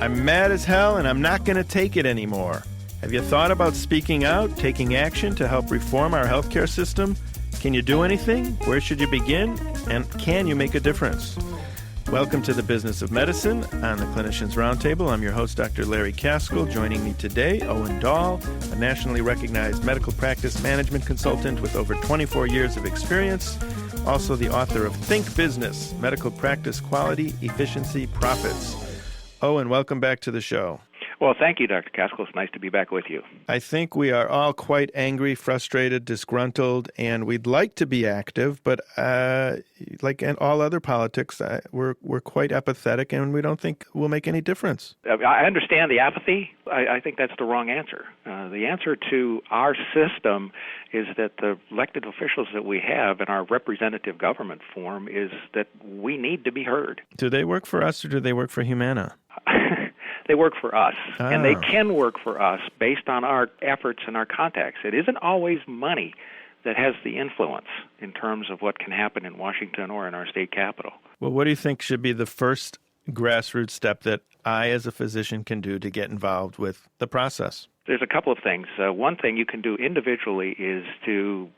I'm mad as hell and I'm not going to take it anymore. Have you thought about speaking out, taking action to help reform our healthcare system? Can you do anything? Where should you begin? And can you make a difference? Welcome to the Business of Medicine on the Clinicians Roundtable. I'm your host, Dr. Larry Kaskel. Joining me today, Owen Dahl, a nationally recognized medical practice management consultant with over 24 years of experience, also the author of Think Business, Medical Practice Quality, Efficiency, Profits. Owen, welcome back to the show. Well, thank you, Dr. Kaskel. It's nice to be back with you. I think we are all quite angry, frustrated, disgruntled, and we'd like to be active, but like in all other politics, we're quite apathetic, and we don't think we'll make any difference. I understand the apathy. I think that's the wrong answer. The answer to our system is that the elected officials that we have in our representative government form is that we need to be heard. Do they work for us or do they work for Humana? They work for us, and they can work for us based on our efforts and our contacts. It isn't always money that has the influence in terms of what can happen in Washington or in our state capital. Well, what do you think should be the first grassroots step that I, as a physician, can do to get involved with the process? There's a couple of things. One thing you can do individually is to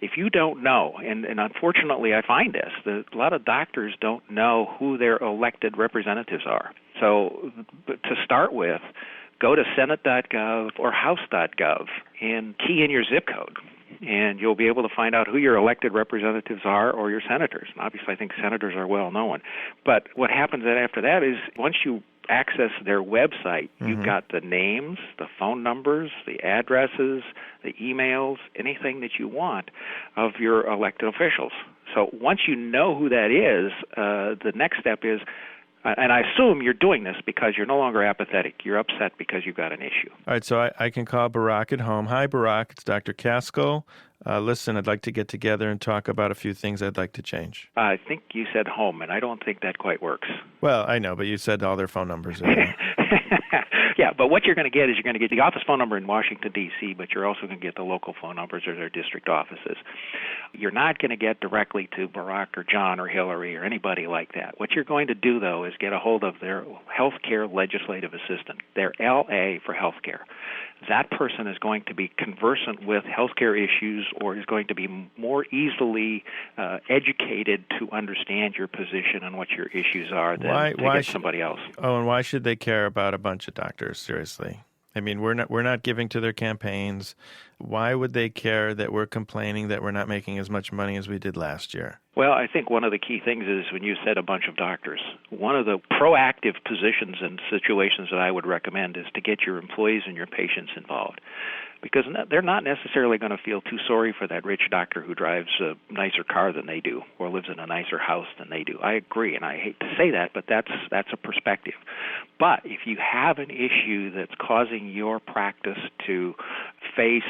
if you don't know, and unfortunately I find this, that a lot of doctors don't know who their elected representatives are. So to start with, go to senate.gov or house.gov and key in your zip code, and you'll be able to find out who your elected representatives are or your senators. And obviously, I think senators are well known. But what happens then after that is once you access their website, you've got the names, the phone numbers, the addresses, the emails, anything that you want of your elected officials. So once you know who that is, the next step is, and I assume you're doing this because you're no longer apathetic. You're upset because you've got an issue. All right, so I can call Barack at home. Hi, Barack. It's Dr. Kaskel. Listen, I'd like to get together and talk about a few things I'd like to change. I think you said home, and I don't think that quite works. Well, I know, but you said all their phone numbers. Yeah, but what you're going to get is you're going to get the office phone number in Washington, D.C., but you're also going to get the local phone numbers or their district offices. You're not going to get directly to Barack or John or Hillary or anybody like that. What you're going to do, though, is get a hold of their healthcare legislative assistant, their LA for healthcare. That person is going to be conversant with healthcare issues or is going to be more easily educated to understand your position and what your issues are than somebody else. Oh, and why should they care about a bunch of doctors, seriously? I mean, we're not giving to their campaigns. Why would they care that we're complaining that we're not making as much money as we did last year? Well, I think one of the key things is when you said a bunch of doctors, one of the proactive positions and situations that I would recommend is to get your employees and your patients involved, because they're not necessarily going to feel too sorry for that rich doctor who drives a nicer car than they do or lives in a nicer house than they do. I agree, and I hate to say that, but that's a perspective. But if you have an issue that's causing your practice to face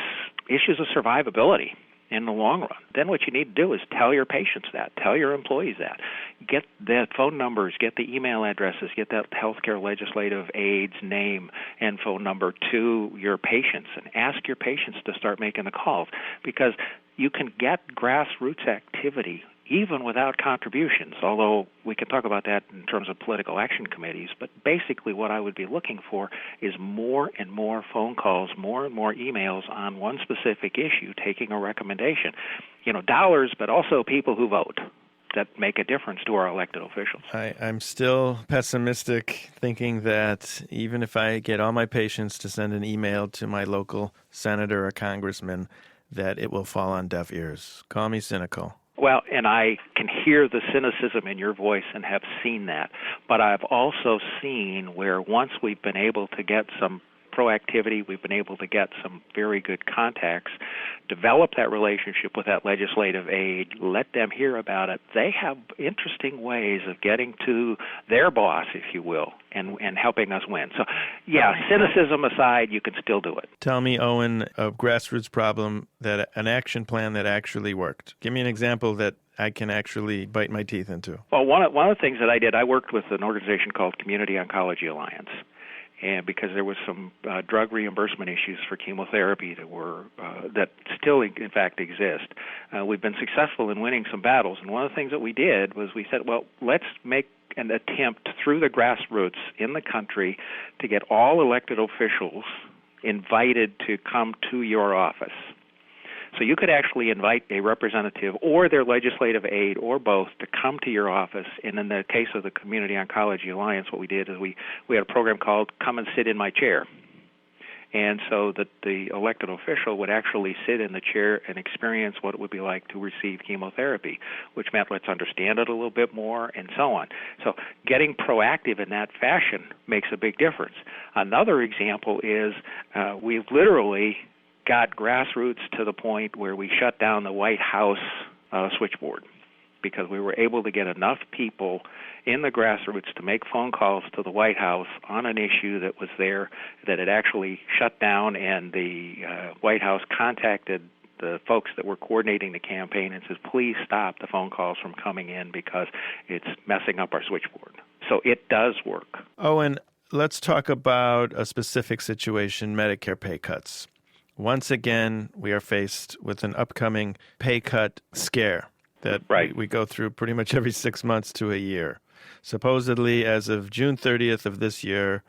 issues of survivability in the long run, then what you need to do is tell your patients that, tell your employees that. Get the phone numbers, get the email addresses, get that healthcare legislative aide's name and phone number to your patients, and ask your patients to start making the calls, because you can get grassroots activity even without contributions, although we can talk about that in terms of political action committees. But basically what I would be looking for is more and more phone calls, more and more emails on one specific issue, taking a recommendation. Dollars, but also people who vote that make a difference to our elected officials. I'm still pessimistic, thinking that even if I get all my patients to send an email to my local senator or congressman, that it will fall on deaf ears. Call me cynical. Well, and I can hear the cynicism in your voice and have seen that. But I've also seen where once we've been able to get some proactivity, we've been able to get some very good contacts, develop that relationship with that legislative aide, let them hear about it. They have interesting ways of getting to their boss, if you will, and helping us win. So, yeah, cynicism aside, you can still do it. Tell me, Owen, a grassroots problem, that an action plan that actually worked. Give me an example that I can actually bite my teeth into. Well, one of the things that I did, I worked with an organization called Community Oncology Alliance. and because there was some drug reimbursement issues for chemotherapy that still in fact exist. We've been successful in winning some battles, and one of the things that we did was we said, well, let's make an attempt through the grassroots in the country to get all elected officials invited to come to your office. So you could actually invite a representative or their legislative aide or both to come to your office. And in the case of the Community Oncology Alliance, what we did is we had a program called Come and Sit in My Chair. And so that the elected official would actually sit in the chair and experience what it would be like to receive chemotherapy, which meant let's understand it a little bit more and so on. So getting proactive in that fashion makes a big difference. Another example is we've literally got grassroots to the point where we shut down the White House switchboard because we were able to get enough people in the grassroots to make phone calls to the White House on an issue that was there that had actually shut down, and the White House contacted the folks that were coordinating the campaign and says, please stop the phone calls from coming in because it's messing up our switchboard. So it does work. Owen, let's talk about a specific situation, Medicare pay cuts. Once again, we are faced with an upcoming pay cut scare that we go through pretty much every 6 months to a year. Supposedly, as of June 30th of this year,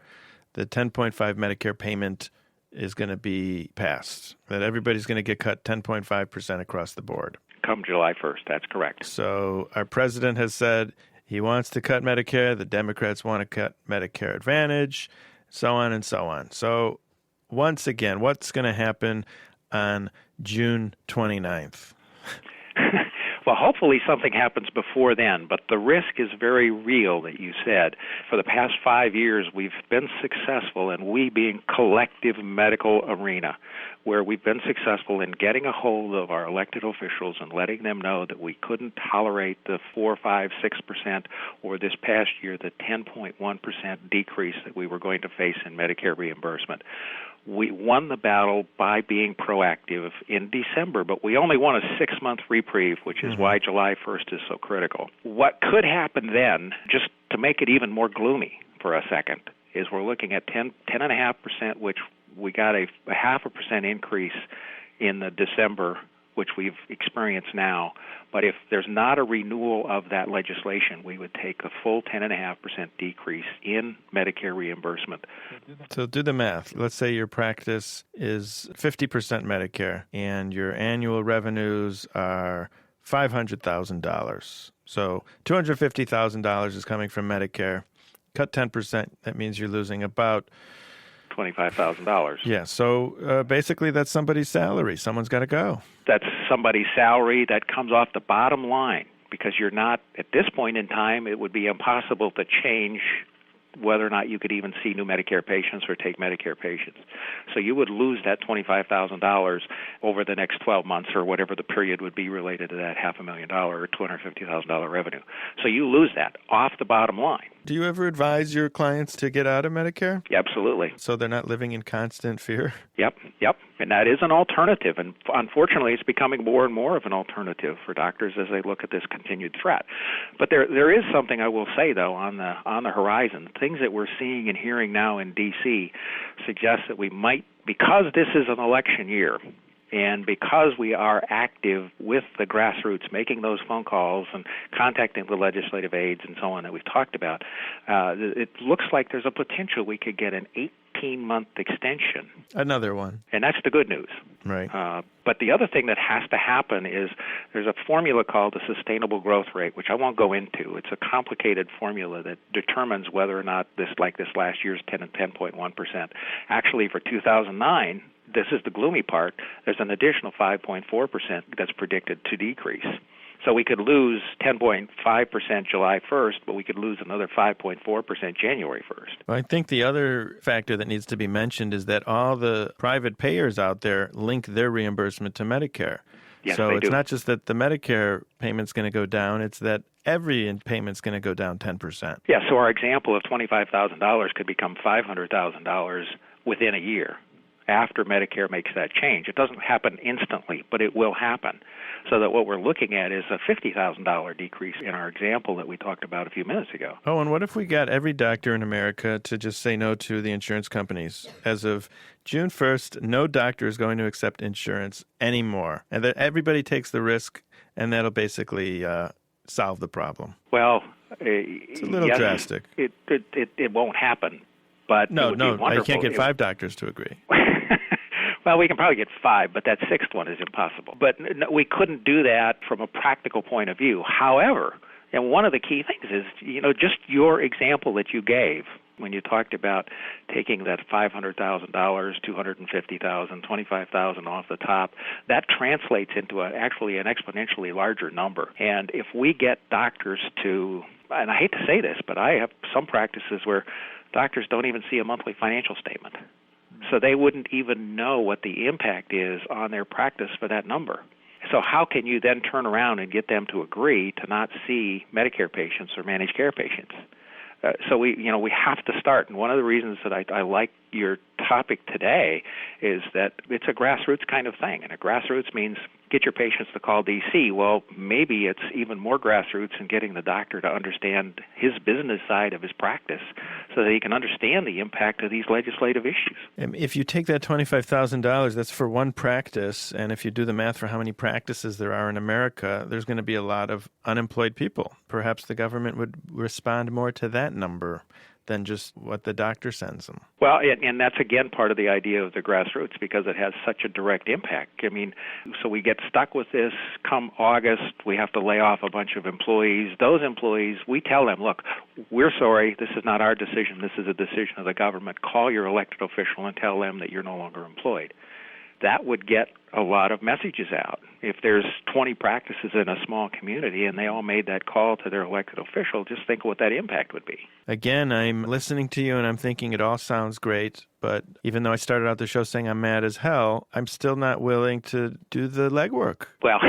the 10.5 Medicare payment is going to be passed, that everybody's going to get cut 10.5% across the board. Come July 1st, that's correct. So our president has said he wants to cut Medicare, the Democrats want to cut Medicare Advantage, so on and so on. So once again, what's going to happen on June 29th? Well, hopefully something happens before then, but the risk is very real that you said. For the past 5 years, we've been successful, and we being collective medical arena, where we've been successful in getting a hold of our elected officials and letting them know that we couldn't tolerate the 4, 5, 6%, or this past year, the 10.1% decrease that we were going to face in Medicare reimbursement. We won the battle by being proactive in December, but we only won a 6-month reprieve, which is why July 1st is so critical. What could happen then, just to make it even more gloomy for a second, is we're looking at 10.5%, which we got a 0.5% increase in the December, which we've experienced now. But if there's not a renewal of that legislation, we would take a full 10.5% decrease in Medicare reimbursement. So do the math. Let's say your practice is 50% Medicare and your annual revenues are $500,000. So $250,000 is coming from Medicare. Cut 10%, that means you're losing about $25,000. Yeah, so basically that's somebody's salary. Someone's got to go. That's somebody's salary that comes off the bottom line, because you're not, at this point in time, it would be impossible to change whether or not you could even see new Medicare patients or take Medicare patients. So you would lose that $25,000 over the next 12 months or whatever the period would be related to that $500,000 or $250,000 revenue. So you lose that off the bottom line. Do you ever advise your clients to get out of Medicare? Absolutely. So they're not living in constant fear? Yep. And that is an alternative. And unfortunately, it's becoming more and more of an alternative for doctors as they look at this continued threat. But there is something I will say, though, on the horizon. Things that we're seeing and hearing now in D.C. suggest that we might, because this is an election year, and because we are active with the grassroots, making those phone calls and contacting the legislative aides and so on that we've talked about, it looks like there's a potential we could get an 18-month extension. Another one. And that's the good news. Right. But the other thing that has to happen is there's a formula called the sustainable growth rate, which I won't go into. It's a complicated formula that determines whether or not this last year's 10.1%. Actually, for 2009, this is the gloomy part, there's an additional 5.4% that's predicted to decrease. So we could lose 10.5% July 1st, but we could lose another 5.4% January 1st. Well, I think the other factor that needs to be mentioned is that all the private payers out there link their reimbursement to Medicare. Yes, so it's do. not just that the Medicare payment's going to go down, it's that every payment's going to go down 10%. Yeah, so our example of $25,000 could become $500,000 within a year after Medicare makes that change. It doesn't happen instantly, but it will happen. So that what we're looking at is a $50,000 decrease in our example that we talked about a few minutes ago. Oh, and what if we got every doctor in America to just say no to the insurance companies? As of June 1st, no doctor is going to accept insurance anymore. And that everybody takes the risk, and that'll basically solve the problem. Well, it's a little yes, drastic. It won't happen. But no, I can't get 5 doctors to agree. Well, we can probably get 5, but that 6th one is impossible. But we couldn't do that from a practical point of view. However, and one of the key things is, just your example that you gave when you talked about taking that $500,000, $250,000, $25,000 off the top, that translates into actually an exponentially larger number. And if we get doctors to, and I hate to say this, but I have some practices where doctors don't even see a monthly financial statement. So they wouldn't even know what the impact is on their practice for that number. So how can you then turn around and get them to agree to not see Medicare patients or managed care patients? So we have to start. And one of the reasons that I like your topic today is that it's a grassroots kind of thing. And a grassroots means get your patients to call DC. Well, maybe it's even more grassroots in getting the doctor to understand his business side of his practice so that he can understand the impact of these legislative issues. If you take that $25,000, that's for one practice. And if you do the math for how many practices there are in America, there's going to be a lot of unemployed people. Perhaps the government would respond more to that number than just what the doctor sends them. Well, and that's, again, part of the idea of the grassroots because it has such a direct impact. I mean, so we get stuck with this. Come August, we have to lay off a bunch of employees. Those employees, we tell them, look, we're sorry, this is not our decision. This is a decision of the government. Call your elected official and tell them that you're no longer employed. That would get a lot of messages out. If there's 20 practices in a small community and they all made that call to their elected official, just think of what that impact would be. Again, I'm listening to you and I'm thinking it all sounds great, but even though I started out the show saying I'm mad as hell, I'm still not willing to do the legwork. Well,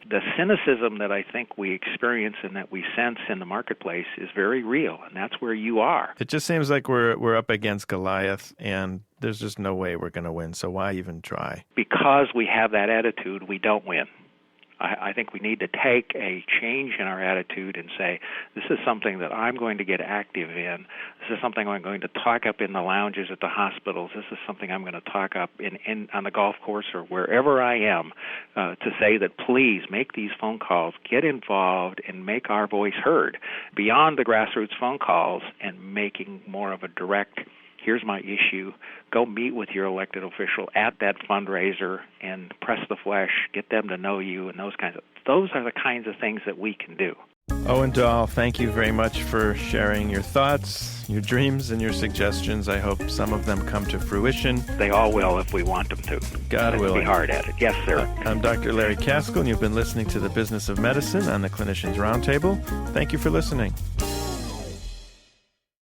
the cynicism that I think we experience and that we sense in the marketplace is very real, and that's where you are. It just seems like we're up against Goliath, and there's just no way we're going to win, so why even try? Because we have that attitude, we don't win. I think we need to take a change in our attitude and say, this is something that I'm going to get active in. This is something I'm going to talk up in the lounges at the hospitals. This is something I'm going to talk up on the golf course or wherever I am to say that please make these phone calls, get involved, and make our voice heard beyond the grassroots phone calls and making more of a direct, here's my issue, go meet with your elected official at that fundraiser and press the flesh, get them to know you, and those are the kinds of things that we can do. Owen Dahl, thank you very much for sharing your thoughts, your dreams, and your suggestions. I hope some of them come to fruition. They all will if we want them to. God willing. Let's be hard at it. Yes, sir. I'm Dr. Larry Kaskel, and you've been listening to The Business of Medicine on the Clinicians Roundtable. Thank you for listening.